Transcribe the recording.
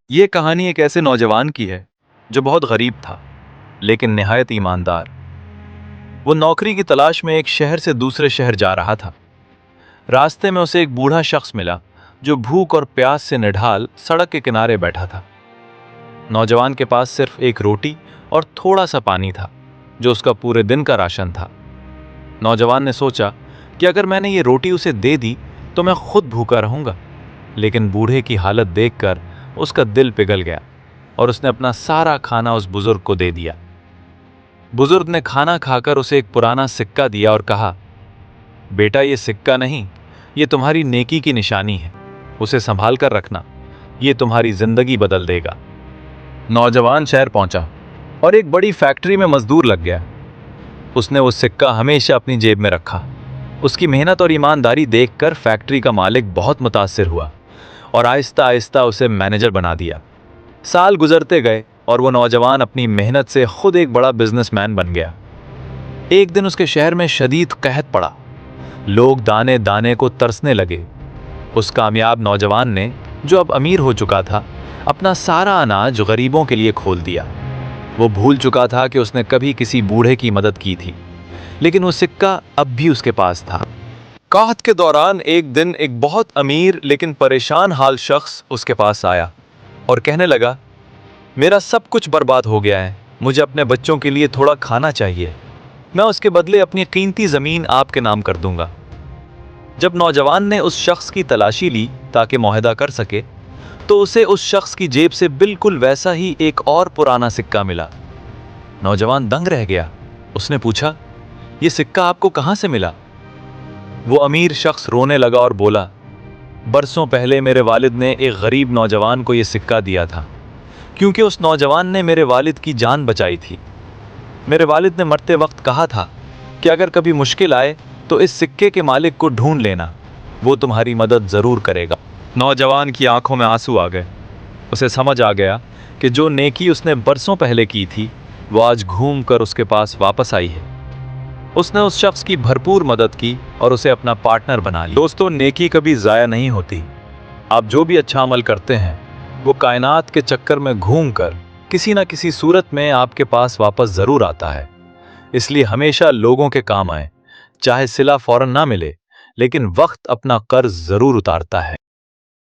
یہ کہانی ایک ایسے نوجوان کی ہے جو بہت غریب تھا لیکن نہایت ایماندار۔ وہ نوکری کی تلاش میں ایک شہر سے دوسرے شہر جا رہا تھا۔ راستے میں اسے ایک بوڑھا شخص ملا جو بھوک اور پیاس سے نڈھال سڑک کے کنارے بیٹھا تھا۔ نوجوان کے پاس صرف ایک روٹی اور تھوڑا سا پانی تھا جو اس کا پورے دن کا راشن تھا۔ نوجوان نے سوچا کہ اگر میں نے یہ روٹی اسے دے دی تو میں خود بھوکا رہوں گا، لیکن بوڑھے کی حالت دیکھ کر اس کا دل پگھل گیا اور اس نے اپنا سارا کھانا اس بزرگ کو دے دیا۔ بزرگ نے کھانا کھا کر اسے ایک پرانا سکہ دیا اور کہا، بیٹا یہ سکہ نہیں، یہ تمہاری نیکی کی نشانی ہے، اسے سنبھال کر رکھنا، یہ تمہاری زندگی بدل دے گا۔ نوجوان شہر پہنچا اور ایک بڑی فیکٹری میں مزدور لگ گیا۔ اس نے وہ سکہ ہمیشہ اپنی جیب میں رکھا۔ اس کی محنت اور ایمانداری دیکھ کر فیکٹری کا مالک بہت متاثر ہوا اور آہستہ آہستہ اسے مینیجر بنا دیا۔ سال گزرتے گئے اور وہ نوجوان اپنی محنت سے خود ایک بڑا بزنس مین بن گیا۔ ایک دن اس کے شہر میں شدید قحط پڑا۔ لوگ دانے دانے کو ترسنے لگے۔ اس کامیاب نوجوان نے، جو اب امیر ہو چکا تھا، اپنا سارا اناج غریبوں کے لیے کھول دیا۔ وہ بھول چکا تھا کہ اس نے کبھی کسی بوڑھے کی مدد کی تھی، لیکن وہ سکہ اب بھی اس کے پاس تھا۔ قحط کے دوران ایک دن ایک بہت امیر لیکن پریشان حال شخص اس کے پاس آیا اور کہنے لگا، میرا سب کچھ برباد ہو گیا ہے، مجھے اپنے بچوں کے لیے تھوڑا کھانا چاہیے، میں اس کے بدلے اپنی قیمتی زمین آپ کے نام کر دوں گا۔ جب نوجوان نے اس شخص کی تلاشی لی تاکہ معاہدہ کر سکے تو اسے اس شخص کی جیب سے بالکل ویسا ہی ایک اور پرانا سکہ ملا۔ نوجوان دنگ رہ گیا۔ اس نے پوچھا، یہ سکہ آپ کو کہاں سے ملا؟ وہ امیر شخص رونے لگا اور بولا، برسوں پہلے میرے والد نے ایک غریب نوجوان کو یہ سکہ دیا تھا، کیونکہ اس نوجوان نے میرے والد کی جان بچائی تھی۔ میرے والد نے مرتے وقت کہا تھا کہ اگر کبھی مشکل آئے تو اس سکے کے مالک کو ڈھونڈ لینا، وہ تمہاری مدد ضرور کرے گا۔ نوجوان کی آنکھوں میں آنسو آ گئے۔ اسے سمجھ آ گیا کہ جو نیکی اس نے برسوں پہلے کی تھی وہ آج گھوم کر اس کے پاس واپس آئی ہے۔ اس نے اس شخص کی بھرپور مدد کی اور اسے اپنا پارٹنر بنا لیا۔ دوستو، نیکی کبھی ضائع نہیں ہوتی۔ آپ جو بھی اچھا عمل کرتے ہیں وہ کائنات کے چکر میں گھوم کر کسی نہ کسی صورت میں آپ کے پاس واپس ضرور آتا ہے۔ اس لیے ہمیشہ لوگوں کے کام آئیں، چاہے صلہ فوراً نہ ملے، لیکن وقت اپنا قرض ضرور اتارتا ہے۔